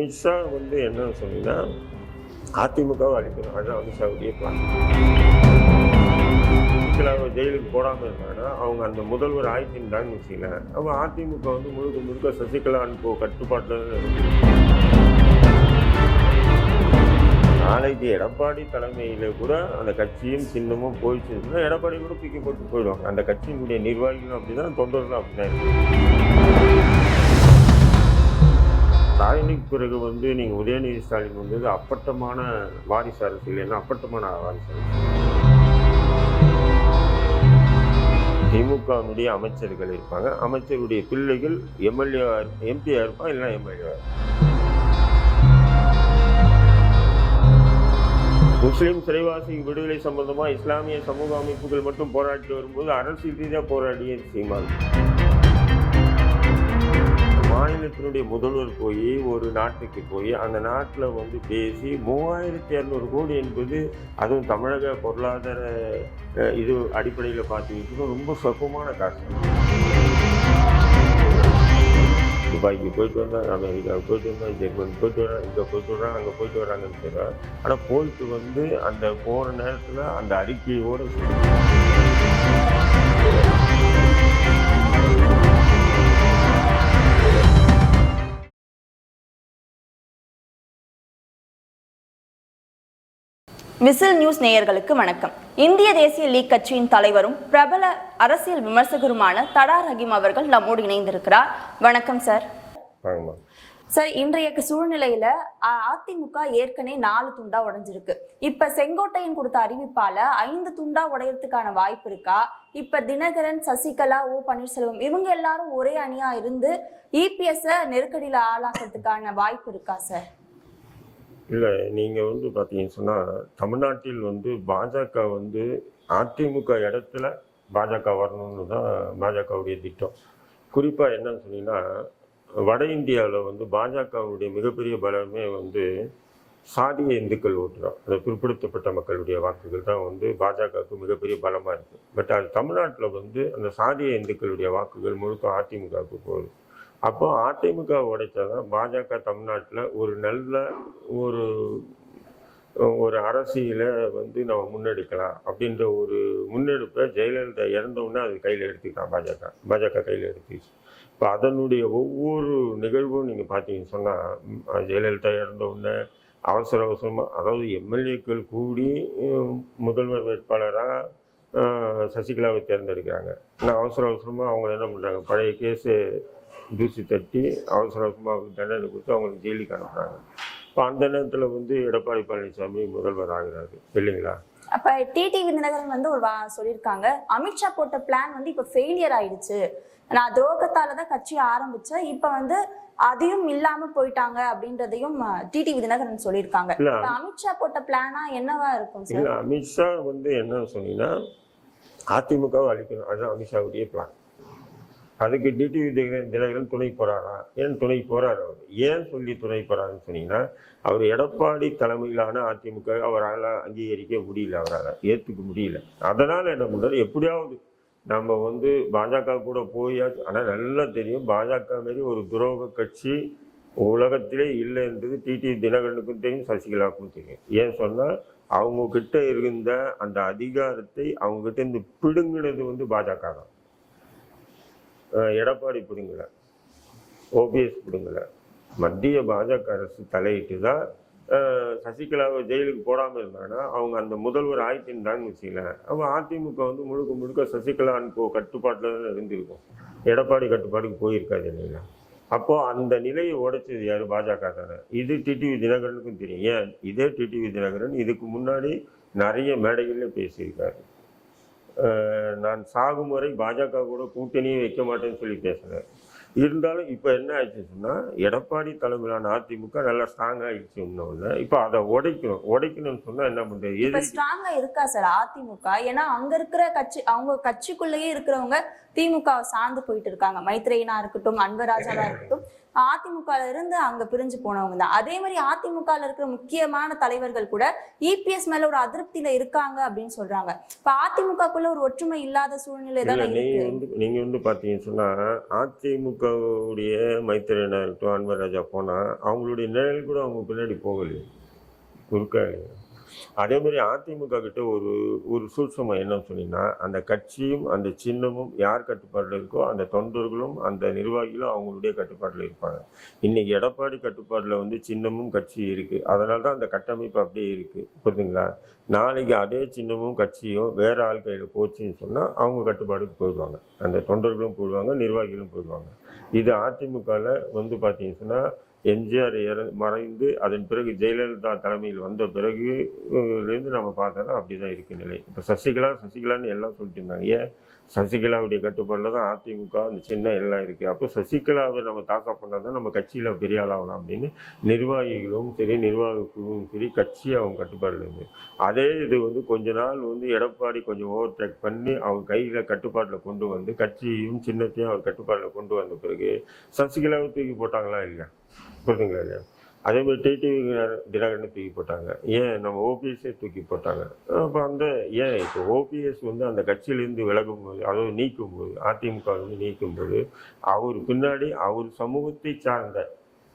அமித்ஷா வந்து என்னன்னு சொன்னீங்கன்னா அதிமுகவை அழிக்கணும். அதுதான் அமித்ஷாவுடைய பிளான். சசிகலாவை ஜெயிலுக்கு போடாமல் இருந்தாங்கன்னா அவங்க அந்த முதல்வர் ஆயிட்டிருந்தான்னு வச்சுக்கல. அவங்க அதிமுக வந்து முழுக்க முழுக்க சசிகலா கட்டுப்பாட்டில் நாளைக்கு எடப்பாடி தலைமையில கூட அந்த கட்சியும் சின்னமும் போயிடுச்சுன்னா எடப்பாடி கூட தூக்கி போட்டு போயிடுவாங்க. அந்த கட்சியினுடைய நிர்வாகிகளும் அப்படிதான், தொண்டர்களும் அப்படிதான் இருக்கு. ஸ்டாலினுக்கு பிறகு வந்து நீங்கள் உதயநிதி ஸ்டாலின் வந்தது அப்பட்டமான வாரிசு அரசியல். என்ன அப்பட்டமான வாரிசு அரசியல்? திமுகவினுடைய அமைச்சர்கள் இருப்பாங்க, அமைச்சருடைய பிள்ளைகள் எம்எல்ஏ எம்பியா இருப்பாங்க, இல்லைன்னா எம்எல்ஏ. முஸ்லீம் சிறைவாசி விடுதலை சம்பந்தமா இஸ்லாமிய சமூக அமைப்புகள் மட்டும் போராடி வரும்போது அரசியல் ரீதியாக போராடிய சீமான். மாநிலத்தினுடைய முதல்வர் போய் ஒரு நாட்டுக்கு போய் அந்த நாட்டில் வந்து பேசி 3200 கோடி என்பது, அதுவும் தமிழக பொருளாதார இது அடிப்படையில் பார்த்தீங்கன்னா ரொம்ப சொற்பமான காசு. துபாய்க்கு போயிட்டு வந்தாங்க, அமெரிக்காவுக்கு போயிட்டு வந்தாங்க, ஜெர்மனி போயிட்டு வராங்க, இங்கே போயிட்டு வர்றாங்க, அங்கே போயிட்டு வராங்கன்னு சொல்கிறாங்க. ஆனால் போயிட்டு வந்து அந்த போகிற நேரத்தில் அந்த அறிக்கையோடு விசில் நியூஸ் நேயர்களுக்கு வணக்கம். இந்திய தேசிய லீக் கட்சியின் தலைவரும் பிரபல அரசியல் விமர்சகருமான தடா ரஹீம் அவர்கள் நம்மோடு இணைந்திருக்கிறார். வணக்கம் சார். சார், இன்றைய சூழ்நிலையில அதிமுக ஏற்கனவே 4 துண்டா உடைஞ்சிருக்கு. இப்ப செங்கோட்டையன் கொடுத்த அறிவிப்பால 5 துண்டா உடையறதுக்கான வாய்ப்பு இருக்கா? இப்ப தினகரன், சசிகலா, ஓ பன்னீர்செல்வம் இவங்க எல்லாரும் ஒரே அணியா இருந்து இபிஎஸ் நெருக்கடியில ஆளாக்குறதுக்கான வாய்ப்பு இருக்கா சார்? இல்லை, நீங்கள் வந்து பார்த்தீங்கன்னு சொன்னால் தமிழ்நாட்டில் வந்து பாஜக வந்து அதிமுக இடத்துல பாஜக வரணும்னு தான் பாஜகவுடைய திட்டம். குறிப்பாக என்னன்னு சொன்னீங்கன்னா, வட இந்தியாவில் வந்து பாஜகவுடைய மிகப்பெரிய பலமே வந்து சாதிய இந்துக்கள் ஓட்டு தான். அந்த பிற்படுத்தப்பட்ட மக்களுடைய வாக்குகள் தான் வந்து பாஜகவுக்கு மிகப்பெரிய பலமாக இருக்குது. பட் அது தமிழ்நாட்டில் வந்து அந்த சாதிய இந்துக்களுடைய வாக்குகள் முழுக்க அதிமுகவுக்கு போகுது. அப்போ அதிமுக உடைச்சாதான் பாஜக தமிழ்நாட்டில் ஒரு நல்ல ஒரு அரசியலை வந்து நம்ம முன்னெடுக்கலாம் அப்படின்ற ஒரு முன்னெடுப்பை ஜெயலலிதா இறந்தவுடனே அது கையில் எடுத்துக்கலாம். பாஜக கையில் எடுத்துச்சு. இப்போ அதனுடைய ஒவ்வொரு நிகழ்வும் நீங்கள் பார்த்தீங்கன்னு சொன்னால், ஜெயலலிதா இறந்தவுடனே அவசரமாக, அதாவது எம்எல்ஏக்கள் கூடி முதல்வர் வேட்பாளராக சசிகலாவை தேர்ந்தெடுக்கிறாங்க. ஆனால் அவசரமாக அவங்க என்ன பண்ணுறாங்க, பழைய கேஸு தூசி தட்டி அவசரமாக தண்டனை கொடுத்து அவங்களுக்கு ஜெயிலுக்கு அனுப்புகிறாங்க. இப்போ அந்த நேரத்தில் வந்து எடப்பாடி பழனிசாமி முதல்வர் ஆகிறாரு இல்லைங்களா? அப்போ டிடிவி தினகரன் வந்து ஒரு சொல்லியிருக்காங்க, அமித்ஷா போட்ட பிளான் வந்து இப்போ ஃபெயிலியர் ஆயிடுச்சு, நான் துரோகத்தால தான் கட்சி ஆரம்பிச்சேன், இப்போ வந்து அதையும் இல்லாம போயிட்டாங்க அப்படின்றதையும் டிடிவி தினகரன் சொல்லியிருக்காங்க. அமித்ஷா போட்ட பிளானா என்னவா இருக்கும் சார்? இல்லை, அமித்ஷா வந்து என்ன சொன்னீங்கன்னா அதிமுகவை அழிக்கணும், அதுதான் அமித்ஷாவுடைய பிளான். அதுக்கு டிடிவி தினகரன் துணை போறாரா? ஏன் துணை போறாரு? அவர் ஏன் சொல்லி துணை போறாருன்னு சொன்னீங்கன்னா, அவர் எடப்பாடி தலைமையிலான அதிமுக அவரால் அங்கீகரிக்க முடியல, அவரால் ஏற்றுக்க முடியல. அதனால என்ன பண்ணுறாரு, எப்படியாவது நம்ம வந்து பாஜக கூட போயாச்சு. ஆனால் நல்லா தெரியும், பாஜக மாரி ஒரு துரோக கட்சி உலகத்திலே இல்லைன்றது டிடிவி தினகரனுக்கும் தெரியும், சசிகலாவுக்கும் தெரியும். ஏன் சொன்னால், அவங்க கிட்ட இருந்த அந்த அதிகாரத்தை அவங்க கிட்ட இருந்து பிடுங்கினது வந்து பாஜக தான். எடப்பாடி பிடுங்கலை, ஓபிஎஸ் பிடுங்கலை, மத்திய பாஜக அரசு தலையிட்டு தான் சசிகலாவை ஜெயிலுக்கு போடாமல் இருந்தாங்கன்னா அவங்க அந்த முதல்வர் ஆயிட்டிருந்தான்னு வச்சுக்கல. அவங்க அதிமுக வந்து முழுக்க முழுக்க சசிகலா கட்டுப்பாட்டில் தான் இருந்திருக்கும், எடப்பாடி கட்டுப்பாட்டுக்கு போயிருக்காது இல்லைங்களா? அப்போது அந்த நிலையை உடைச்சது யார்? பாஜக தானே. இது டிடிவி தினகரனுக்கும் தெரியும். ஏன் இதே டிடிவி தினகரன் இதுக்கு முன்னாடி நிறைய மேடைகளில் பேசியிருக்காரு. நான் சாகும் வரை பாஜக கூட கூட்டணியே வைக்க மாட்டேன்னு சொல்லி பேசுகிறேன். இருந்தாலும் இப்போ என்ன ஆயிடுச்சுன்னா, எடப்பாடி தலைமையிலான அதிமுக நல்லா ஸ்ட்ராங் ஆயிடுச்சு. இன்னொன்று இப்போ அதை உடைக்கணும்னு சொன்னால் என்ன பண்ணுறது? ஸ்ட்ராங்கா இருக்கா சார் அதிமுக? ஏன்னா அங்க இருக்கிற கட்சி, அவங்க கட்சிக்குள்ளேயே இருக்கிறவங்க திமுக சார்ந்து போயிட்டு இருக்காங்க. மைத்ரேயனா இருக்கட்டும், அன்பராஜாவா இருக்கட்டும், அதிமுக இருந்து அங்க பிரிஞ்சு போனவங்க தான். அதே மாதிரி அதிமுக இருக்கிற முக்கியமான தலைவர்கள் கூட இபிஎஸ் மேல ஒரு அதிருப்தியில இருக்காங்க அப்படின்னு சொல்றாங்க. இப்ப அதிமுகக்குள்ள ஒரு ஒற்றுமை இல்லாத சூழ்நிலை தானே இருக்கு. நீங்க வந்து பாத்தீங்கன்னு சொன்னா அதிமுகவுடைய மைத்திரனா இருக்கட்டும், அன்வர் ராஜா போனா அவங்களுடைய நிழல் கூட அவங்க பின்னாடி போகலையே, குறுக்க. அதே மாதிரி அதிமுக கிட்ட ஒரு ஒரு சூட்சமம் என்னன்னு சொன்னீங்கன்னா, அந்த கட்சியும் அந்த சின்னமும் யார் கட்டுப்பாட்டில் இருக்கோ அந்த தொண்டர்களும் அந்த நிர்வாகிகளும் அவங்களுடைய கட்டுப்பாட்டில் இருப்பாங்க. இன்னைக்கு எடப்பாடி கட்டுப்பாட்டில் வந்து சின்னமும் கட்சி இருக்கு, அதனால தான் அந்த கட்டமைப்பு அப்படியே இருக்கு, புரியுதுங்களா? நாளைக்கு அதே சின்னமும் கட்சியும் வேற ஆள் கையில் போச்சுன்னு சொன்னால் அவங்க கட்டுப்பாடுக்கு போயிடுவாங்க, அந்த தொண்டர்களும் போயிடுவாங்க, நிர்வாகிகளும் போயிடுவாங்க. இது அதிமுகவில் வந்து பார்த்தீங்கன்னு சொன்னால் எம்ஜிஆர் மறைந்து அதன் பிறகு ஜெயலலிதா தலைமையில் வந்த பிறகு இருந்து நம்ம பார்த்தோன்னா அப்படிதான் இருக்கு நிலை. இப்போ சசிகலான்னு எல்லாம் சொல்லிட்டு இருந்தாங்க. ஏன் சசிகலாவுடைய கட்டுப்பாடில் தான் அதிமுக அந்த சின்ன எல்லாம் இருக்குது. அப்போ சசிகலாவை நம்ம தாக்கா பண்ணால் தான் நம்ம கட்சியில் பெரிய ஆளாகலாம் அப்படின்னு நிர்வாகிகளும் சரி, நிர்வாக குழுவும் சரி, கட்சி அவங்க கட்டுப்பாடில் இருந்து அதே இது வந்து கொஞ்ச நாள் வந்து எடப்பாடி கொஞ்சம் ஓவர் டேக் பண்ணி அவங்க கையில் கட்டுப்பாட்டில் கொண்டு வந்து கட்சியும் சின்னத்தையும் அவர் கட்டுப்பாட்டில் கொண்டு வந்த பிறகு சசிகலாவை தூக்கி போட்டாங்களா இல்லையா, புரியுதுங்களா இல்லையா? அதே மாதிரி டிடிவி தினகரனை தூக்கி போட்டாங்க. ஏன் நம்ம ஓபிஎஸ்ஸே தூக்கி போட்டாங்க. அப்போ ஏன் இப்போ ஓபிஎஸ் வந்து அந்த கட்சியிலேருந்து விலகும்போது, அதாவது நீக்கும்போது, அதிமுக வந்து நீக்கும்போது அவர் பின்னாடி அவர் சமூகத்தை சார்ந்த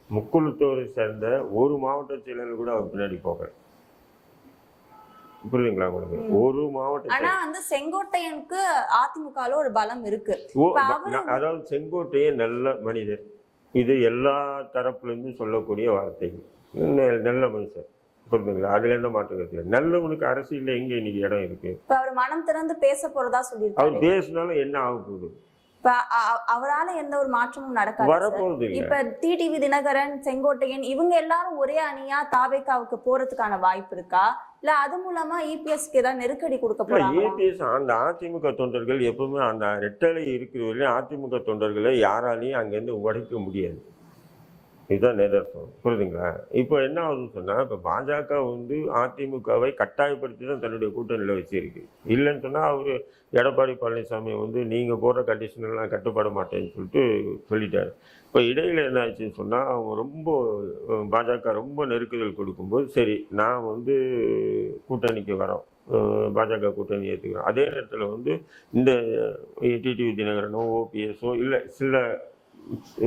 முக்குளத்தோரை சேர்ந்த ஒரு மாவட்ட செயலர் கூட அவர் பின்னாடி போக, புரியுதுங்களா உங்களுக்கு? ஒரு மாவட்ட, ஆனா வந்து செங்கோட்டையனுக்கு அதிமுகல ஒரு பலம் இருக்கு. அதாவது செங்கோட்டையன் நல்ல மனிதர், இது எல்லா தரப்புலேருந்து சொல்லக்கூடிய வார்த்தைகள். நல்ல மனுஷன், புரியுதுங்களா? அதுல எந்த மாற்றுக்கிறது நல்லவனுக்கு அரசியல் எங்க இன்னைக்கு இடம் இருக்கு? அவர் மனம் திறந்து பேச போறதா சொல்லியிருக்காரு. அவர் பேசினாலும் என்ன ஆக போகுது? இப்ப அவரால எந்த ஒரு மாற்றமும் நடக்காது, வரப்போகுது. இப்ப டிடிவி தினகரன், செங்கோட்டையன் இவங்க எல்லாரும் ஒரே அணியா தாவேக்காவுக்கு போறதுக்கான வாய்ப்பு இருக்கா, இல்ல அது மூலமா இபிஎஸ்க்கு ஏதாவது நெருக்கடி கொடுக்க போறாங்க? இபிஎஸ் அந்த அதிமுக தொண்டர்கள் எப்பவுமே அந்த ரெட்டலை இருக்கிறவரையும் அதிமுக தொண்டர்களை யாராலையும் அங்கேருந்து உடைக்க முடியாது, இதுதான் நிதர்சனம், புரியுதுங்களா? இப்போ என்ன ஆகுதுன்னு சொன்னால், இப்போ பாஜக வந்து அதிமுகவை கட்டாயப்படுத்தி தான் தன்னுடைய கூட்டணியில் வச்சிருக்கு. இல்லைன்னு சொன்னால் அவர் எடப்பாடி பழனிசாமி வந்து நீங்கள் போடுற கண்டிஷனெல்லாம் கட்டுப்பட மாட்டேன்னு சொல்லிட்டாரு. இப்போ இடையில் என்ன ஆச்சுன்னு சொன்னால், அவங்க ரொம்ப பாஜக ரொம்ப நெருக்குதல் கொடுக்கும்போது சரி நான் வந்து கூட்டணிக்கு வரோம், பாஜக கூட்டணி ஏற்றுக்கிறோம். அதே நேரத்தில் வந்து இந்த டிடிவி தினகரனோ ஓபிஎஸோ இல்லை சில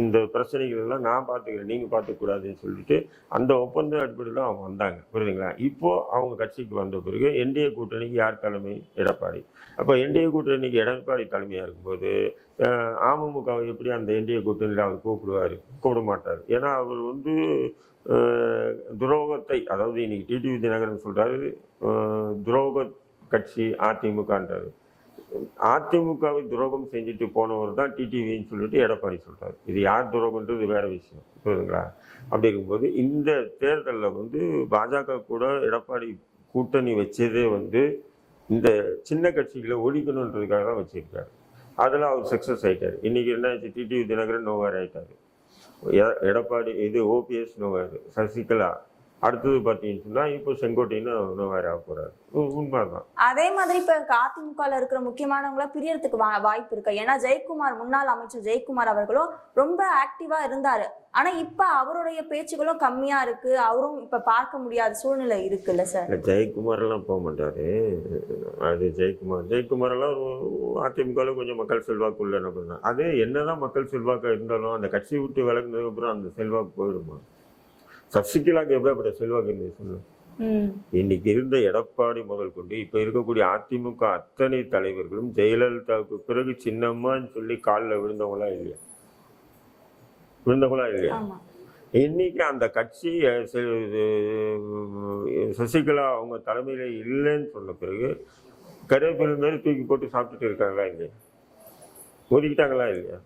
இந்த பிரச்சனைகள் எல்லாம் நான் பார்த்துக்கிறேன், நீங்கள் பார்த்துக்கூடாதுன்னு சொல்லிட்டு அந்த ஒப்பந்த அடிப்படையில் தான் அவங்க வந்தாங்க, புரியுதுங்களா? இப்போது அவங்க கட்சிக்கு வந்த பிறகு என்டிஏ கூட்டணிக்கு யார் தலைமை? எடப்பாடி. அப்போ என்டிஏ கூட்டணிக்கு எடப்பாடி தலைமையாக இருக்கும்போது அமமுகவை எப்படி அந்த என்டிஏ கூட்டணியில் அவர் கூப்பிட மாட்டார். ஏன்னா அவர் வந்து துரோகத்தை, அதாவது இன்னைக்கு டிடிவி தினகரன் சொல்கிறாரு துரோக கட்சி அதிமுகன்றாரு. அதிமுகவை துரோகம் செஞ்சுட்டு போனவர் தான் டிடிவின்னு சொல்லிட்டு எடப்பாடி சொல்றாரு. இது யார் துரோகம்ன்றது வேற விஷயம், புரியுதுங்களா? அப்படி இருக்கும்போது இந்த தேர்தலில் வந்து பாஜக கூட எடப்பாடி கூட்டணி வச்சதே வந்து இந்த சின்ன கட்சிகளை ஒழிக்கணுன்றதுக்காக தான் வச்சிருக்காரு. அதில் அவர் சக்ஸஸ் ஆகிட்டார். இன்னைக்கு என்ன ஆச்சு? டிடிவி தினகரன் நோவார் ஆகிட்டாரு, எடப்பாடி இது ஓபிஎஸ் நோவார், சசிகலா அடுத்தது பார்த்தீங்கன்னு சொன்னா இப்போ செங்கோட்டைன்னு வேற ஆக போறாரு. உண்மைதான். அதே மாதிரி இப்ப அதிமுகல இருக்கிற முக்கியமானவங்கள பிரியறதுக்கு வாய்ப்பு இருக்கு. ஏன்னா ஜெயக்குமார், முன்னாள் அமைச்சர் ஜெயக்குமார் அவர்களும் ரொம்ப ஆக்டிவா இருந்தாரு. ஆனா இப்ப அவருடைய பேச்சுகளும் கம்மியா இருக்கு, அவரும் இப்ப பார்க்க முடியாத சூழ்நிலை இருக்குல்ல சார்? ஜெயக்குமார் எல்லாம் போக மாட்டாரு. அது ஜெயக்குமார் எல்லாம் அதிமுகல கொஞ்சம் மக்கள் செல்வாக்கு உள்ள நபர் தான். அது என்னதான் மக்கள் செல்வாக்கா இருந்தாலும் அந்த கட்சி விட்டு விலகுனதுக்கு அப்புறம் அந்த செல்வாக்கு போயிடுமா? சசிகலாக்கு எப்படிப்பட்ட செல்வாக்கு இருந்தது சொல்லு? இன்னைக்கு இருந்த எடப்பாடி முதல் கொண்டு இப்ப இருக்கக்கூடிய அதிமுக அத்தனை தலைவர்களும் ஜெயலலிதாவுக்கு பிறகு சின்னம்மான்னு சொல்லி காலில் விழுந்தவங்களா இல்லையா? இன்னைக்கு அந்த கட்சி சசிகலா அவங்க தலைமையில இல்லைன்னு சொன்ன பிறகு கருவேப்பிலை மேல தூக்கி போட்டு சாப்பிட்டுட்டு இருக்காங்களா இல்லையா? ஒதுக்கிட்டாங்களா இல்லையா?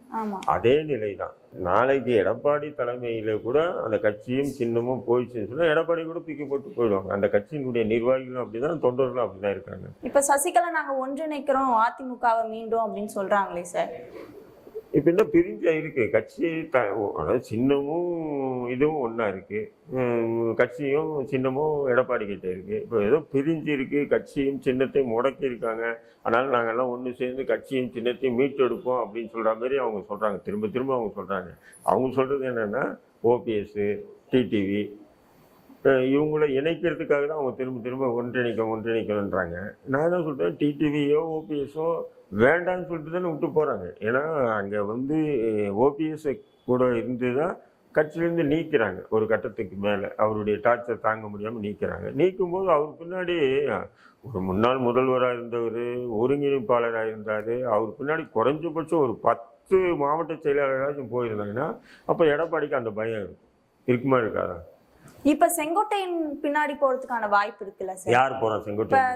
அதே நிலைதான் நாளைக்கு எடப்பாடி தலைமையில கூட அந்த கட்சியும் சின்னமும் போயிடுச்சுன்னு சொன்னா எடப்பாடி கூட தூக்கி போட்டு போயிடுவாங்க. அந்த கட்சியினுடைய நிர்வாகிகளும் அப்படிதான், தொண்டர்களும் அப்படிதான் இருக்காங்க. இப்ப சசிகலா நாங்க ஒன்றிணைக்கிறோம் அதிமுகவை மீண்டும் அப்படின்னு சொல்றாங்களே சார், இப்போ என்ன பிரிஞ்சா இருக்கு கட்சி அதாவது சின்னமும் இதுவும் ஒன்றா இருக்கு. கட்சியும் சின்னமும் எடப்பாடி கிட்ட இருக்கு. இப்போ ஏதோ பிரிஞ்சு இருக்கு, கட்சியும் சின்னத்தையும் முடக்கி இருக்காங்க. அதனால நாங்கள்லாம் ஒன்று சேர்ந்து கட்சியும் சின்னத்தையும் மீட்டெடுப்போம் அப்படின்னு சொல்ற மாதிரி அவங்க சொல்றாங்க. திரும்ப திரும்ப அவங்க சொல்றாங்க. அவங்க சொல்றது என்னன்னா ஓபிஎஸ், டிடிவி இவங்களை இணைக்கிறதுக்காக தான் அவங்க திரும்ப திரும்ப ஒன்றிணைக்கணுன்றாங்க. நான் என்ன சொல்றேன், டிடிவியோ ஓபிஎஸோ வேண்டான்னு சொல்லிட்டு தானே விட்டு போகிறாங்க. ஏன்னா அங்கே வந்து ஓபிஎஸ் கூட இருந்து தான் கட்சியிலேருந்து நீக்கிறாங்க. ஒரு கட்டத்துக்கு மேலே அவருடைய டார்ச்சர் தாங்க முடியாமல் நீக்கிறாங்க. நீக்கும்போது அவர் பின்னாடி ஒரு முன்னாள் முதல்வராக இருந்தவர், ஒருங்கிணைப்பாளராக இருந்தார். அவர் பின்னாடி குறைஞ்சபட்சம் ஒரு 10 மாவட்ட செயலாளராச்சும் போயிருந்தாங்கன்னா அப்போ எடப்பாடிக்கு அந்த பயம் இருக்குமா இருக்காதா? இப்ப செங்கோட்டையன் பின்னாடி போறதுக்கான வாய்ப்பு இருக்குல்ல சார்? யார் போறா?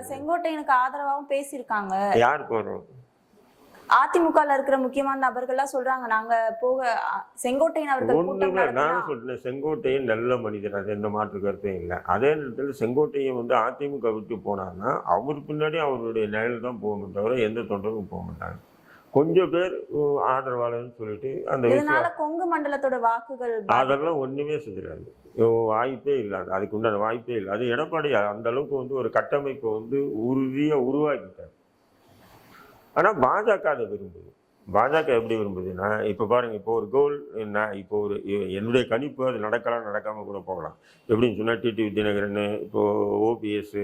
செங்கோட்டையனுக்கு ஆதரவாகவும் பேசியிருக்காங்க. யார் போறோம்? அதிமுகல இருக்கிற முக்கியமான நபர்கள்லாம் சொல்றாங்க நாங்க போக செங்கோட்டையன் அவர்கள் ஒண்ணுமே நான் சொல்றேன். செங்கோட்டையன் நல்ல மனிதர், அது எந்த மாற்று கருத்தும் இல்லை. அதே நேரத்தில் செங்கோட்டையன் வந்து அதிமுக விட்டு போனான்னா அவர் பின்னாடி அவருடைய நிழல் தான் போக தவிர எந்த தொண்டரும் போக மாட்டாங்க. கொஞ்சம் பேர் ஆதரவாளர்னு சொல்லிட்டு அந்த கொங்கு மண்டலத்தோட வாக்குகள் அதெல்லாம் ஒண்ணுமே செஞ்சிடாது. வாய்ப்பே இல்லாது, அதுக்கு உண்டான வாய்ப்பே இல்லை. அது எடப்பாடி அந்த அளவுக்கு வந்து ஒரு கட்டமைப்பை வந்து உறுதியா உருவாக்கிட்டார். ஆனா பாஜக அதை விரும்புது. பாஜக எப்படி விரும்புதுன்னா இப்போ பாருங்க, இப்போ ஒரு கோல் என்ன, இப்போ ஒரு என்னுடைய கணிப்பு அது நடக்காம கூட போகலாம். எப்படின்னு சொன்னா டிடிவி தினகரன், இப்போ ஓபிஎஸ்,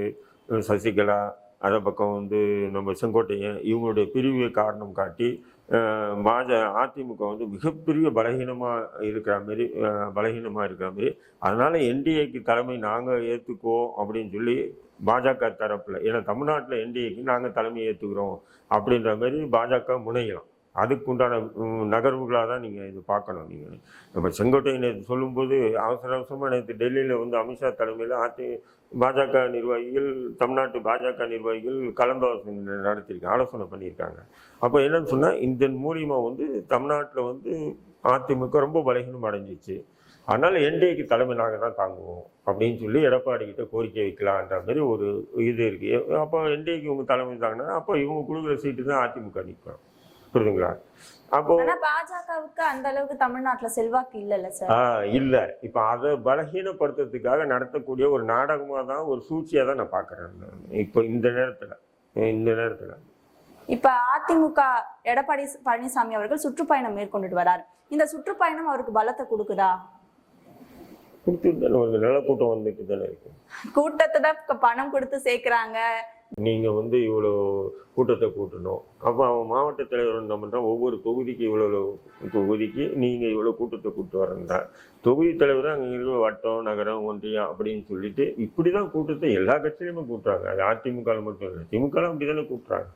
சசிகலா, அதை பக்கம் வந்து நம்ம செங்கோட்டையன் இவங்களுடைய பிரிவை காரணம் காட்டி அதிமுக வந்து மிகப்பெரிய பலகீனமாக இருக்கிற மாதிரி அதனால என்டிஏக்கு தலைமை நாங்கள் ஏற்றுக்குவோம் அப்படின்னு சொல்லி பாஜக தரப்பில், ஏன்னா தமிழ்நாட்டில் என்டிஏக்கு நாங்கள் தலைமை ஏற்றுக்கிறோம் அப்படின்ற மாதிரி பாஜக முனையலாம். அதுக்குண்டான நகர்வுகளாக தான் நீங்கள் இது பார்க்கணும். நீங்கள் இப்போ செங்கோட்டையை சொல்லும்போது அவசரமாக நேற்று டெல்லியில் வந்து அமித்ஷா தலைமையில் பாஜக நிர்வாகிகள், தமிழ்நாட்டு பாஜக நிர்வாகிகள் கலந்தாலோசனை ஆலோசனை பண்ணியிருக்காங்க. அப்போ என்னன்னு சொன்னால் இதன் மூலியமாக வந்து தமிழ்நாட்டில் வந்து அதிமுக ரொம்ப பலகீனம் அடைஞ்சிச்சு. அதனால் என்டிஏக்கு தலைமை நாங்கள் தான் தாங்குவோம் அப்படின்னு சொல்லி எடப்பாடி கிட்ட கோரிக்கை வைக்கலான்ற மாதிரி ஒரு இது இருக்குது. அப்போ என்டிஏக்கு இவங்க தலைமை தாங்கினா அப்போ இவங்க கொடுக்குற சீட்டு தான் அதிமுக நிற்கும். புரியுதுங்களா? அப்போ பாஜகவுக்கு அந்த அளவுக்கு தமிழ்நாட்டுல செல்வாக்கு இல்லைல்ல சார்? இல்ல. இப்ப அதை பலகீனப்படுத்துறதுக்காக நடத்தக்கூடிய ஒரு நாடகமா தான், ஒரு சூழ்ச்சியா தான் நான் பாக்குறேன் இப்போ இந்த நேரத்துல. இப்ப அதிமுக எடப்பாடி பழனிசாமி அவர்கள் சுற்றுப்பயணம் மேற்கொண்டுட்டு வராரு. இந்த சுற்றுப்பயணம் அவருக்கு பலத்தை கொடுக்குதா? கொடுத்துட்டு ஒரு நல்ல கூட்டம் வந்துட்டு தானே இருக்கு. கூட்டத்தை தான் பணம் கொடுத்து சேர்க்கிறாங்க. நீங்க வந்து இவ்வளோ கூட்டத்தை கூட்டணும், அப்போ அவன் மாவட்ட தலைவர் என்ன பண்ணுறான், ஒவ்வொரு தொகுதிக்கு இவ்வளோ தொகுதிக்கு நீங்கள் இவ்வளோ கூட்டத்தை கூப்பிட்டு வரேன்டா. தொகுதி தலைவர் அங்கே இருக்கிற வட்டம், நகரம், ஒன்றியம் அப்படின்னு சொல்லிட்டு இப்படி தான் கூட்டத்தை எல்லா கட்சியிலுமே கூப்பிட்றாங்க. அது அதிமுக மட்டும் இல்லை, திமுக அப்படி தானே கூப்பிட்றாங்க.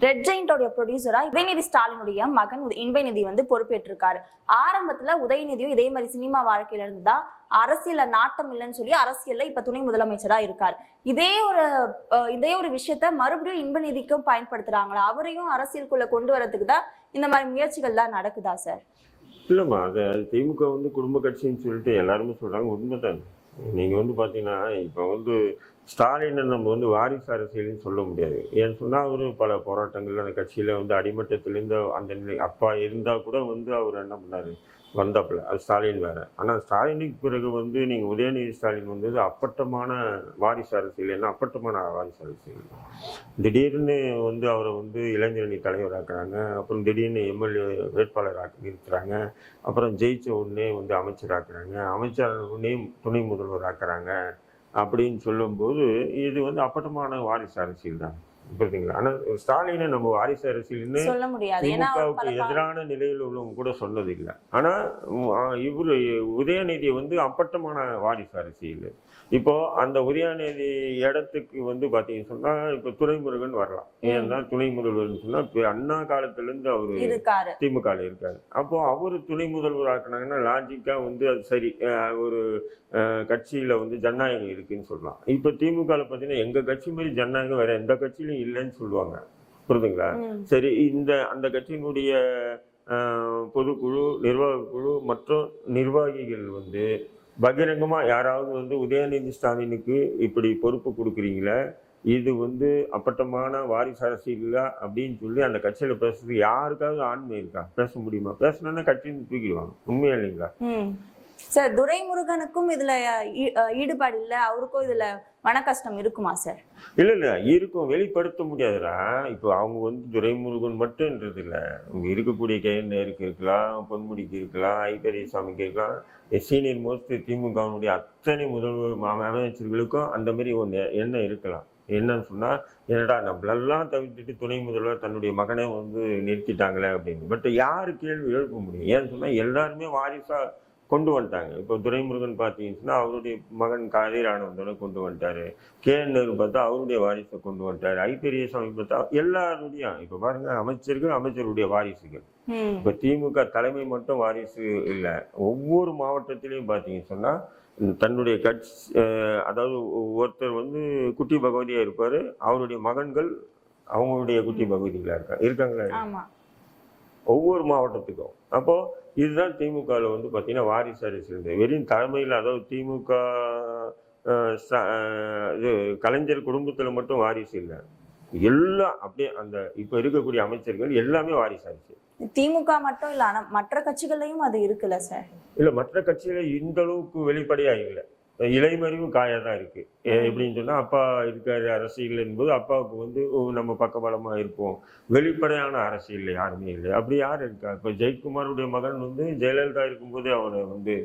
ரெட் ஜெயிண்டோட ப்ரொடியூசரா உதயநிதி ஸ்டாலினுடைய மகன் இன்பநிதி வந்து பொறுப்பேற்றிருக்காரு. ஆரம்பத்துல உதயநிதியும் இதே மாதிரி சினிமா வாழ்க்கையில இருந்துதா அரசியல நாட்டம் இல்லைன்னு சொல்லி அரசியல்ல இப்ப துணை முதலமைச்சரா இருக்காரு. இதே ஒரு விஷயத்த மறுபடியும் இன்பநிதிக்கும் பயன்படுத்துறாங்களா? அவரையும் அரசியலுக்குள்ள கொண்டு வரதுக்கு தான் இந்த மாதிரி முயற்சிகள்லாம் நடக்குதா சார்? இல்லைம்மா, அது திமுக வந்து குடும்ப கட்சின்னு சொல்லிட்டு எல்லாருமே சொல்றாங்க. உண்மைதான். நீங்க வந்து பாத்தீங்கன்னா இப்போ வந்து ஸ்டாலினை நம்ம வந்து வாரிசு அரசியல்னு சொல்ல முடியாது. ஏன்னு சொன்னால் அவர் பல போராட்டங்கள் அந்த கட்சியில் வந்து அடிமட்டத்திலேருந்து அந்த நிலை அப்பா இருந்தால் கூட வந்து அவர் என்ன பண்ணார், வந்தாப்புல. அது ஸ்டாலின் வேறு. ஆனால் ஸ்டாலினுக்கு பிறகு வந்து நீங்கள் உதயநிதி ஸ்டாலின் வந்தது அப்பட்டமான வாரிசு அரசியல். என்ன அப்பட்டமான வாரிசு அரசியல். திடீர்னு வந்து அவரை வந்து இளைஞரணி தலைவராக்குறாங்க, அப்புறம் திடீர்னு எம்எல்ஏ வேட்பாளராக நிறுத்துறாங்க, அப்புறம் ஜெயிச்ச உடனே வந்து அமைச்சராக்குறாங்க, அமைச்சர் உடனே துணை முதல்வர் ஆக்குறாங்க அப்படின்னு சொல்லும்போது இது வந்து அப்பட்டமான வாரிசு அரசியல் தான். புரியுதுங்களா? ஆனால் ஸ்டாலினை நம்ம வாரிசு அரசியல்னு திமுகவுக்கு எதிரான நிலையில் உள்ளவங்க கூட சொன்னது இல்லை. ஆனால் இவரு உதயநிதி வந்து அப்பட்டமான வாரிசு அரசியல். இப்போ அந்த உதயநிதி இடத்துக்கு வந்து பார்த்தீங்கன்னு சொன்னால் இப்போ துரைமுருகன் வரலாம். ஏன்னா துணை முதல்வர்னு சொன்னால் இப்போ அண்ணா காலத்திலேருந்து அவர் திமுக இருக்காரு. அப்போ அவர் துணை முதல்வர் ஆக்கினாங்கன்னா லாஜிக்காக வந்து அது சரி, ஒரு கட்சியில் வந்து ஜனநாயகம் இருக்குன்னு சொல்லலாம். இப்போ திமுகவில் பார்த்தீங்கன்னா எங்கள் கட்சி மாதிரி ஜனநாயகம் வேற எந்த கட்சியிலும் இல்லைன்னு சொல்லுவாங்க. புரியுதுங்களா? சரி, அந்த கட்சியினுடைய பொதுக்குழு, நிர்வாக குழு மற்றும் நிர்வாகிகள் வந்து பகிரங்கமாக யாராவது வந்து உதயநிதி ஸ்டாலினுக்கு இப்படி பொறுப்பு கொடுக்குறீங்களே, இது வந்து அப்பட்டமான வாரிசு அரசியல் அப்படின்னு சொல்லி அந்த கட்சியில பேசுறதுக்கு யாருக்காவது ஆண்மை இருக்கா? பேச முடியுமா? பேசணும்னா கட்சியிருந்து தூக்கிடுவாங்க. உண்மையா இல்லைங்களா? சார், துரைமுருகனுக்கும் இதுல ஈடுபாடு இல்ல, அவருக்கும் இதுல மன கஷ்டம் இருக்குமா சார்? இல்ல இருக்கும், வெளிப்படுத்த முடியாதுடா. இப்போ அவங்க வந்து துரைமுருகன் மட்டும்ன்றது இல்லை, அவங்க இருக்கக்கூடிய கேஎன்ஆருக்கு இருக்கலாம், பொன்முடிக்கு இருக்கலாம், ஐ பெரியசாமிக்கு இருக்கலாம், சீனியர் மோஸ்ட் திமுகவுடைய அத்தனை முதல்வர் அமைச்சர்களுக்கும் அந்த மாதிரி ஒன்று எண்ணம் இருக்கலாம். என்னன்னு சொன்னா, என்னடா நம்மளெல்லாம் தவிர்த்துட்டு துணை முதல்வர் தன்னுடைய மகனை வந்து நிறுத்திட்டாங்களே அப்படின்னு. பட் யாரு கேள்வி எழுப்ப முடியும்? ஏன்னு சொன்னா எல்லாருமே வாரிசா கொண்டு வந்துட்டாங்க. இப்போ துரைமுருகன் பார்த்தீங்கன்னா அவருடைய மகன் கதிரானந்தனை கொண்டு வந்துட்டாரு. கேஎன்ஆர் பார்த்தா அவருடைய வாரிசை கொண்டு வந்துட்டாரு. ஐ பெரியசாமி பார்த்தா எல்லாருடைய இப்போ பாருங்க, அமைச்சர்கள் அமைச்சருடைய வாரிசுகள். இப்போ திமுக தலைமை மட்டும் வாரிசு இல்லை, ஒவ்வொரு மாவட்டத்திலையும் பார்த்தீங்கன்னு சொன்னா தன்னுடைய கட்சி, அதாவது ஒருத்தர் வந்து குட்டி பகவதியா இருப்பாரு, அவருடைய மகன்கள் அவங்களுடைய குட்டி பகவதிகளா இருக்காங்களா ஒவ்வொரு மாவட்டத்துக்கும். அப்போ இதுதான் திமுகவில் வந்து பார்த்தீங்கன்னா வாரிசு அரசியல். வெறும் தலைமையில், அதாவது திமுக இது கலைஞர் குடும்பத்தில் மட்டும் வாரிசு இல்லை, எல்லாம் அப்படியே அந்த இப்போ இருக்கக்கூடிய அமைச்சர்கள் எல்லாமே வாரிசு அரசியல். திமுக மட்டும் இல்ல, ஆனா மற்ற கட்சிகளையும் அது இருக்குல்ல சார்? இல்ல, மற்ற கட்சியில இந்த அளவுக்கு வெளிப்படையா இல்லை, இலைமறிவும் காயா தான் இருக்கு. எப்படின்னு சொன்னா, அப்பா இருக்காரு அரசியல் என்பது அப்பாவுக்கு வந்து நம்ம பக்கபலமா இருப்போம், வெளிப்படையான அரசியல் யாருமே இல்லை. அப்படி யார் இருக்கா? இப்ப ஜெயக்குமாருடைய மகன் வந்து ஜெயலலிதா இருக்கும்போது அவரை வந்து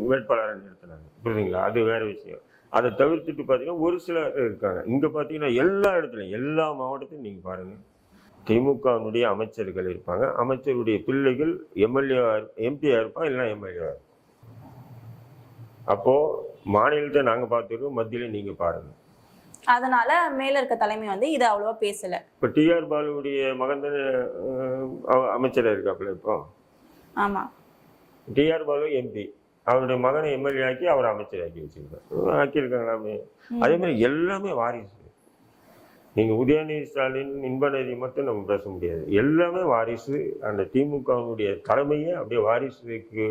வேட்பாளரை நிறுத்தினாங்க, புரியுதுங்களா? அது வேற விஷயம். அதை தவிர்த்துட்டு பார்த்தீங்கன்னா ஒரு சிலர் இருக்காங்க. இங்க பார்த்தீங்கன்னா எல்லா இடத்துலையும், எல்லா மாவட்டத்திலும் நீங்க பாருங்க, திமுகவுடைய அமைச்சர்கள் இருப்பாங்க, அமைச்சருடைய பிள்ளைகள் எம்எல்ஏ எம்பியா இருப்பாங்க, இல்லைன்னா எம்எல்ஏ இருப்பாங்க. அப்போ மாநிலத்தை நாங்க பார்த்துருக்கோம், மத்தியில நீங்க பாருங்க. அதனால மேல இருக்க தலைமை வந்து இது அவ்வளவா பேசல. இப்ப டிஆர் பாலுடைய மகன் தானே அமைச்சரா இருக்காப்புல இப்போ. ஆமா, டிஆர் பாலு எம்பி, அவருடைய மகனை எம்எல்ஏ ஆக்கி அவர் அமைச்சர் ஆக்கி வச்சிருக்காரு, ஆக்கியிருக்காங்களாமே. அதே மாதிரி எல்லாமே வாரிசு. நீங்க உதயநிதி ஸ்டாலின், இன்பநிதி மட்டும் நம்ம பேச முடியாது, எல்லாமே வாரிசு. அந்த திமுகவுடைய தலைமையே அப்படியே வாரிசுக்கு,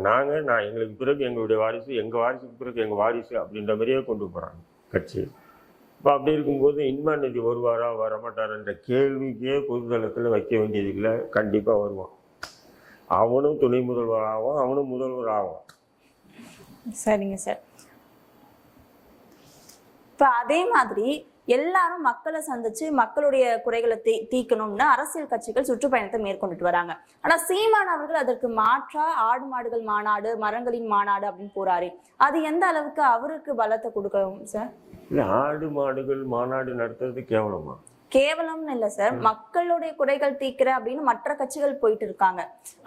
நான் எங்களுக்கு பிறகு எங்களுடைய வாரிசு, எங்க வாரிசுக்கு பிறகு எங்க வாரிசு அப்படின்ற மாதிரியே கொண்டு போறாங்க கட்சி. இப்போ அப்படி இருக்கும்போது இன்பநிதி வருவாரா வரமாட்டாரான்ற கேள்விக்கே பொதுதளத்தில் வைக்க வேண்டியது இல்லை, கண்டிப்பா வருவான். அவனும் துணை முதல்வர் ஆகும், அவனும் முதல்வர் ஆகும். சரிங்க சார். இப்ப அதே மாதிரி எல்லாரும் மக்களை சந்திச்சு மக்களுடைய குறைகளை தீக்கணும்னு அரசியல் கட்சிகள் சுற்றுப்பயணத்தை மேற்கொண்டுட்டு வராங்க. ஆனா சீமான் அவர்கள் அதற்கு மாற்றா ஆடு மாடுகள் மாநாடு, மரங்களின் மாநாடு அப்படின்னு போறாரு. அது எந்த அளவுக்கு அவருக்கு பலத்தை கொடுக்கும் சார்? இல்ல, ஆடு மாடுகள் மாநாடு நடத்துறது கேவலமா? கேவலம்னு இல்லை சார், மக்களுடைய குறைகள் தீக்கிற அப்படின்னு மற்ற கட்சிகள் போயிட்டு இருக்காங்க.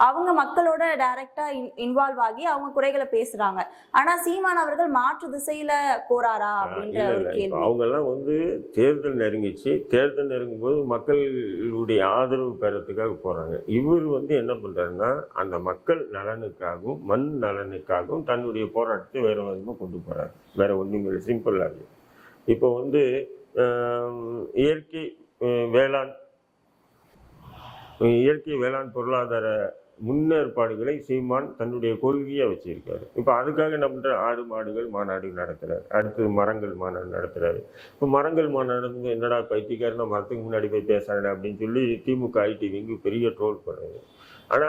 அவங்க மக்களோட டைரக்டா இன்வால்வ் ஆகி அவங்க குறைகளை பேசுறாங்க. ஆனா சீமான் அவர்கள் மாற்று திசையில போறாரா அப்படின்ற ஒரு கேள்வி. அவங்க எல்லாம் வந்து தேர்தல் நெருங்கிச்சு, தேர்தல் நெருங்கும் போது மக்களுடைய ஆதரவு பெறத்துக்காக போறாங்க. இவர் வந்து என்ன பண்றாருன்னா, அந்த மக்கள் நலனுக்காகவும் மண் நலனுக்காகவும் தன்னுடைய போராட்டத்தை வேற விதமாக கொண்டு போறாரு. வேற ஒன்றும் இல்லை, சிம்பிளா இருக்கு. இப்போ வந்து இயற்கை வேளாண் பொருளாதார முன்னேற்பாடுகளை சீமான் தன்னுடைய கொள்கையா வச்சிருக்காரு. இப்ப அதுக்காக என்ன பண்ற, ஆடு மாடுகள் மாநாடு நடத்துறாரு, அடுத்து மரங்கள் மாநாடு நடத்துறாரு. இப்ப மரங்கள் மாநாடு என்னடா பைத்தியக்காரனா மரத்துக்கு முன்னாடி போய் பேசுறாரு அப்படின்னு சொல்லி திமுக ஐடி விங்கு பெரிய ட்ரோல் பண்ணுறாரு. ஆனா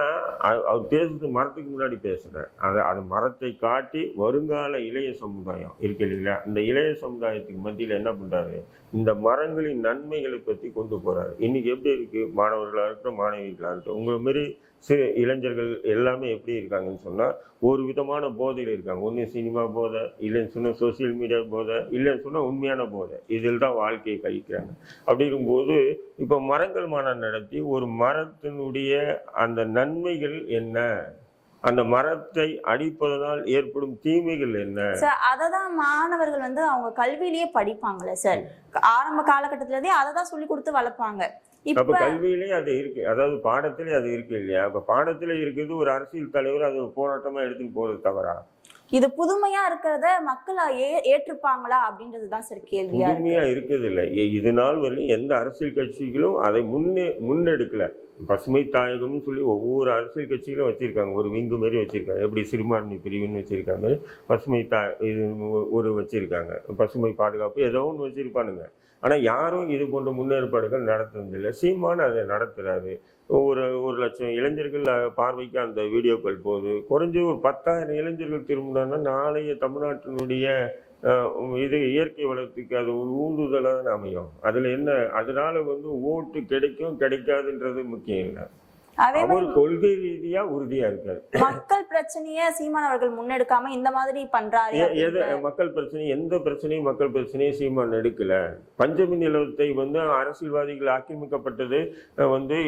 அவர் பேசுறது மரத்துக்கு முன்னாடி பேசுறேன், அது மரத்தை காட்டி வருங்கால இளைய சமுதாயம் இருக்கு இல்லைங்களா, இந்த இளைய சமுதாயத்துக்கு மத்தியில என்ன பண்றாரு, இந்த மரங்களின் நன்மைகளை பத்தி கொண்டு போறாரு. இன்னைக்கு எப்படி இருக்கு, மாணவர்களா இருக்கட்டும் மாணவிகளா இருக்கட்டும், உங்களை மாரி சிறு இளைஞர்கள் எல்லாமே எப்படி இருக்காங்கன்னு சொன்னா ஒரு விதமான போதையில் இருக்காங்க. ஒன்று சினிமா போதை, இல்லைன்னு சொன்னா சோசியல் மீடியா போதை, இல்லைன்னு சொன்னா உண்மையான போதை, இதில் தான் வாழ்க்கையை கழிக்கிறாங்க. அப்படி இருக்கும்போது இப்போ மரங்கள் மாநாடு நடத்தி ஒரு மரத்தினுடைய அந்த நன்மைகள் என்ன, அந்த மரத்தை அடிப்பதனால் ஏற்படும் தீமைகள் என்ன, அததான் மாணவர்கள் வந்து அவங்க கல்வியிலேயே படிப்பாங்களே சார், ஆரம்ப காலகட்டத்துல இருந்தே அதை தான் சொல்லி கொடுத்து வளர்ப்பாங்க. அப்ப கல்வியிலே அது இருக்கு, அதாவது பாடத்திலே அது இருக்கு இல்லையா? அப்ப பாடத்துல இருக்கிறது ஒரு அரசியல் தலைவர் அது ஒரு போராட்டமா எடுத்துட்டு போறது தவறா? இது புதுமையா இருக்கிறத மக்கள் ஏற்றுப்பாங்களா அப்படின்றதுதான் சார் கேள்வியா புதுமையா இருக்கிறது இல்லை. இது நாள் வரையும் எந்த அரசியல் கட்சிகளும் அதை முன்னெடுக்கல. பசுமை தாயகம்னு சொல்லி ஒவ்வொரு அரசியல் கட்சிகளும் வச்சிருக்காங்க, ஒரு விங்கு மாதிரி வச்சிருக்காங்க. எப்படி சிறுபான்மை பிரிவுன்னு வச்சிருக்காங்க, பசுமை இது ஒரு வச்சிருக்காங்க, பசுமை பாதுகாப்பு ஏதோ ஒன்று வச்சிருப்பானுங்க. ஆனால் யாரும் இது போன்ற முன்னேற்பாடுகள் நடத்துறதில்லை. சீமான் அதை நடத்துறாரு. ஒரு 1,00,000 இளைஞர்கள் பார்வைக்கு அந்த வீடியோக்கள் போகுது. குறைஞ்சு ஒரு 10,000 இளைஞர்கள் திரும்பினாங்கன்னா நாளைய தமிழ்நாட்டினுடைய இது இயற்கை வளத்துக்கு அது ஒரு ஊந்துதலாக அமையும். அதுல என்ன, அதனால ஓட்டு கிடைக்கும் கிடைக்காதுன்றது முக்கியம் இல்லை. அவர் கொள்கை ரீதியா உறுதியா இருக்காரு. மக்கள் பிரச்சனைய சீமான் அவர்கள் முன்னெடுக்காம இந்த மாதிரி பண்றாரு. மக்கள் பிரச்சனை, எந்த பிரச்சனையும் மக்கள் பிரச்சனையை சீமான் எடுக்கல. பஞ்சமி நிலத்தை அரசியல்வாதிகள் ஆக்கிரமிக்கப்பட்டது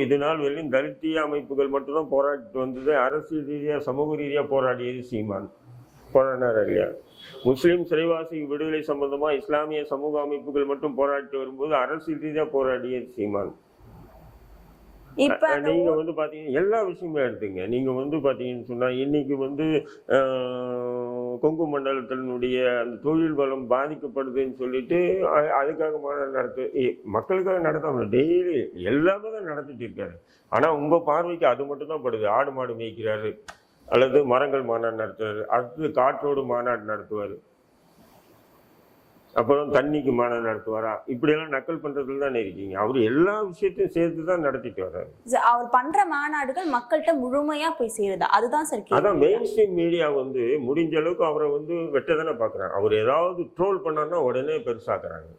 இது நாள் வரையும் தலித்திய அமைப்புகள் மட்டும்தான் போராடிட்டு வந்தது. அரசியல் ரீதியா சமூக ரீதியா போராடியது சீமான். போராடினார் இல்லையா? முஸ்லிம் சிறைவாசி விடுதலை சம்பந்தமா இஸ்லாமிய சமூக அமைப்புகள் மட்டும் போராடிட்டு வரும்போது அரசியல் ரீதியா போராடிய சீமான். நீங்க பாத்தீங்கன்னா எல்லா விஷயமும் எடுத்துங்க. நீங்க பாத்தீங்கன்னு சொன்னா இன்னைக்கு கொங்கு மண்டலத்தினுடைய அந்த தொழில் வளம் பாதிக்கப்படுதுன்னு சொல்லிட்டு அதுக்காக மாநாடு மக்களுக்காக நடத்த டெய்லி எல்லாமே தான் நடத்திட்டு இருக்காரு. ஆனா உங்க பார்வைக்கு அது மட்டும் தான் படுது. ஆடு மாடு மேய்க்கிறாரு, அல்லது மரங்கள் மாநாடு நடத்துவார், அடுத்து காற்றோடு மாநாடு நடத்துவார், அப்புறம் தண்ணிக்கு மாநாடு நடத்துவாரா, இப்படியெல்லாம் நக்கல் பண்றதுல தானே இருக்கீங்க. அவர் எல்லா விஷயத்தையும் சேர்த்து தான் நடத்திட்டு வர்றாரு. அவர் பண்ற மாநாடுகள் மக்கள்கிட்ட முழுமையா போய் சேருதா? அதுதான் சார். அதான் மெயின் ஸ்ட்ரீம் மீடியா முடிஞ்ச அளவுக்கு அவரை வெட்ட தானே பாக்குறாங்க. அவர் ஏதாவது ட்ரோல் பண்ணான்னா உடனே பெருசாக்குறாங்க.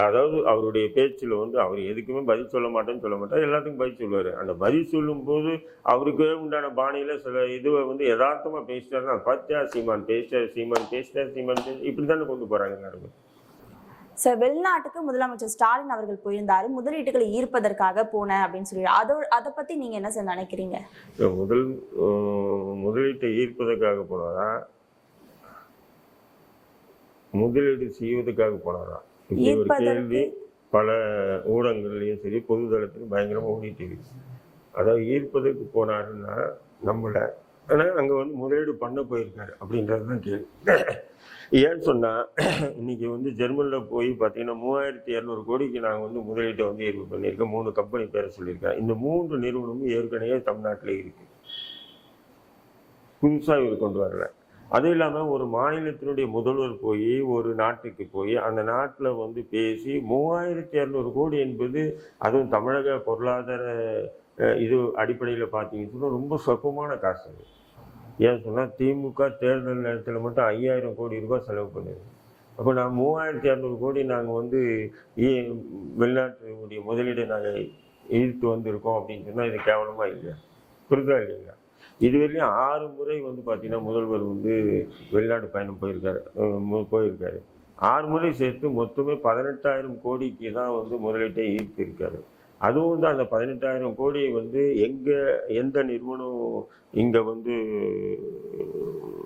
அதாவது அவருடைய பேச்சில் அவர் எதுக்குமே பதில் சொல்ல மாட்டேன்னு சொல்ல மாட்டார், எல்லாத்துக்கும் பதில் சொல்லுவார். அந்த பதில் சொல்லும்போது அவருக்கு உண்டான பாணியில் சில இதுவை யதார்த்தமாக பேசிட்டாருன்னா பார்த்தியா சீமான் பேசிட்டார், சீமான் பேசிட்டார், சீமான் இப்படி தானே கொண்டு போகிறாங்க எல்லாருமே. சார், வெளிநாட்டுக்கு முதலமைச்சர் ஸ்டாலின் அவர்கள் போயிருந்தாரு, முதலீட்டுகளை ஈர்ப்பதற்காக போனேன் அப்படின்னு சொல்லி, அதை பற்றி நீங்கள் என்ன சார் நினைக்கிறீங்க? முதலீட்டை ஈர்ப்பதற்காக போனாரா, முதலீடு செய்வதற்காக போனாரா? இப்படி ஒரு கேள்வி பல ஊடகங்கள்லையும் சரி பொது தளத்திலும் பயங்கரமாக ஓடிட்டு இருக்கு. அதாவது ஈர்ப்பதற்கு போனாருன்னா நம்மளை, ஆனால் அங்கே முதலீடு பண்ண போயிருக்காரு அப்படின்றது தான் கேள்வி. ஏன்னு சொன்னால் இன்னைக்கு ஜெர்மனியில் போய் பார்த்தீங்கன்னா 3200 கோடிக்கு நாங்கள் முதலீட்டை ஈர்ப்பு பண்ணியிருக்கோம். 3 கம்பெனி பேரை சொல்லியிருக்கேன். இந்த 3 நிறுவனமும் ஏற்கனவே தமிழ்நாட்டில் இருக்கு, புதுசாக இவர் கொண்டு வரல. அதுவும் இல்லாமல் ஒரு மாநிலத்தினுடைய முதல்வர் போய் ஒரு நாட்டுக்கு போய் அந்த நாட்டில் பேசி 3200 கோடி என்பது அதுவும் தமிழக பொருளாதார இது அடிப்படையில் பார்த்தீங்கன்னு சொன்னால் ரொம்ப சொற்பமான காசு. அது ஏன்னு சொன்னால் திமுக தேர்தல் நேரத்தில் மட்டும் 5000 கோடி ரூபாய் செலவு பண்ணுது. அப்போ நான் 3200 கோடி நாங்கள் வெளிநாட்டினுடைய முதலீடை நாங்கள் ஈர்த்து வந்திருக்கோம் அப்படின்னு சொன்னால் இது கேவலமாக இல்லையா? புரிதா இல்லைங்களா? இதுவரையும் 6 முறை பார்த்தீங்கன்னா முதல்வர் வெளிநாடு பயணம் போயிருக்காரு. 6 முறை சேர்த்து மொத்தமே 18,000 கோடிக்கு தான் முதலீட்டை ஈர்த்து இருக்காரு. அதுவும் அந்த 18,000 கோடியை எந்த நிறுவனம் இங்கே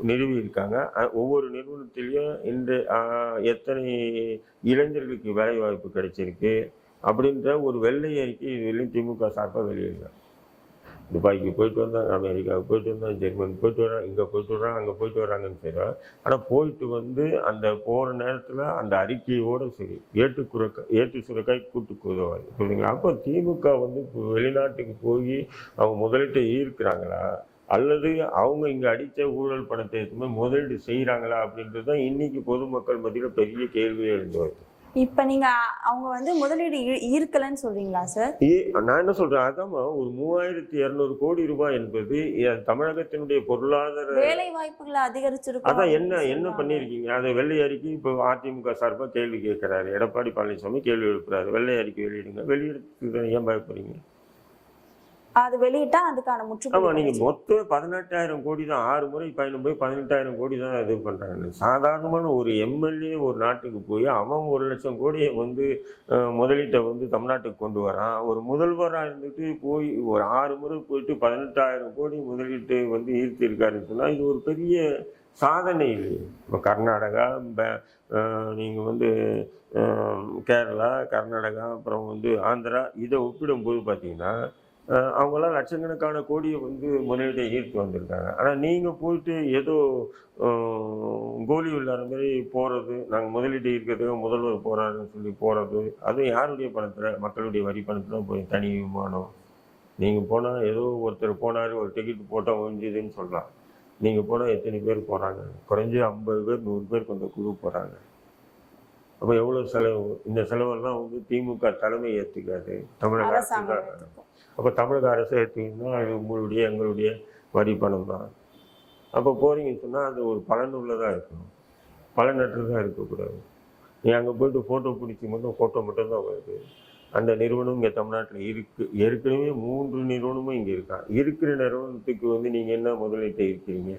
நிறுவி இருக்காங்க, ஒவ்வொரு நிறுவனத்திலையும் இன்று எத்தனை இளைஞர்களுக்கு வேலை வாய்ப்பு கிடைச்சிருக்கு அப்படின்ற ஒரு வெள்ளை அறிக்கை இதுவரையும் திமுக சார்பாக வெளியிடுறாங்க. துபாய்க்கு போயிட்டு வந்தாங்க, அமெரிக்காவுக்கு போயிட்டு வந்தாங்க, ஜெர்மன் போயிட்டு வராங்க, இங்கே போயிட்டு வர்றாங்க, அங்கே போயிட்டு வராங்கன்னு செய்கிறாங்க. ஆனால் போயிட்டு அந்த போகிற நேரத்தில் அந்த அறிக்கையோடு சரி ஏட்டு சுரக்காய் கூட்டு குதவாது புரியுதுங்களா? அப்போ திமுக வெளிநாட்டுக்கு போய் அவங்க முதலீட்டை ஈர்க்கிறாங்களா, அல்லது அவங்க இங்கே அடித்த ஊழல் பணத்தை எதுவுமே முதலீடு செய்கிறாங்களா அப்படின்றது தான் இன்னைக்கு பொதுமக்கள் மத்தியில் பெரிய கேள்வியே எழுந்து வருது. இப்ப நீங்க அவங்க முதலீடு ஈர்க்கலன்னு சொல்றீங்களா சார்? நான் என்ன சொல்றேன், அதான் ஒரு 3200 கோடி ரூபாய் என்பது தமிழகத்தினுடைய பொருளாதார வேலை வாய்ப்புகளை அதிகரிச்சிருக்கும். அதான் என்ன பண்ணிருக்கீங்க? அதை வெள்ளை அறிக்கை இப்போ அதிமுக சார்பா கேள்வி கேட்கிறாரு, எடப்பாடி பழனிசாமி கேள்வி எழுப்புறாரு, வெள்ளை அறிக்கை வெளியிடுங்க. வெளியிடுறதுக்கு ஏன் பயப்படுறீங்க? அது வெளியிட்டா அதுக்கான முற்றுப்புள்ளி. நீங்க மொத்தம் 18,000 கோடி தான், 6 முறை பயணம் போய் 18,000 கோடி தான் இது பண்றாங்க. சாதாரணமான ஒரு எம்எல்ஏ ஒரு நாட்டுக்கு போய் அவன் 1,00,000 கோடியை முதலீட்டை தமிழ்நாட்டுக்கு கொண்டு வரான். ஒரு முதல்வராக இருந்துட்டு போய் ஒரு 6 முறை போயிட்டு 18,000 கோடி முதலீட்டு ஈர்த்து இருக்காருன்னு சொன்னா இது ஒரு பெரிய சாதனை இல்லையே. இப்போ கர்நாடகா, நீங்க கேரளா, கர்நாடகா, அப்புறம் ஆந்திரா, இதை ஒப்பிடும்போது பார்த்தீங்கன்னா அவங்களாம் லட்சக்கணக்கான கோடியை வந்து முதலீட்டை ஈர்த்து வந்திருக்காங்க. ஆனால் நீங்கள் போயிட்டு ஏதோ கோலி விளையாடுற மாதிரி போகிறது, நாங்கள் முதலீட்டை ஈர்க்கிறதுக்கு முதல்வர் போகிறாருன்னு சொல்லி போகிறது, அதுவும் யாருடைய பணத்தில்? மக்களுடைய வரி பணத்தில் போய் தனி விமானம். நீங்கள் போனால் ஏதோ ஒருத்தர் போனார், ஒரு டிக்கெட் போட்டால் முடிஞ்சுதுன்னு சொல்லலாம். நீங்கள் போனால் எத்தனை பேர் போகிறாங்க? குறைஞ்சி 50 பேர் 100 பேர் கொண்ட குழு போகிறாங்க. அப்போ எவ்வளோ செலவு? இந்த செலவெல்லாம் வந்து திமுக தலைமை ஏற்றுக்காது, தமிழக அரசு தான். அப்போ தமிழக அரசு ஏற்றுக்கிங்கன்னா அது உங்களுடைய எங்களுடைய வரி பணம் தான். அப்போ போகிறீங்கன்னு சொன்னால் அது ஒரு பலனுள்ளதாக இருக்கணும், பலனற்றதாக இருக்கக்கூடாது. நீ அங்கே போய்ட்டு ஃபோட்டோ பிடிச்சி மட்டும் ஃபோட்டோ மட்டும்தான் வருது. அந்த நிறுவனம் இங்கே தமிழ்நாட்டில் இருக்குது. ஏற்கனவே 3 நிறுவனமும் இங்கே இருக்கா. இருக்கிற நிறுவனத்துக்கு வந்து நீங்கள் என்ன முதலீட்டை இருக்கிறீங்க?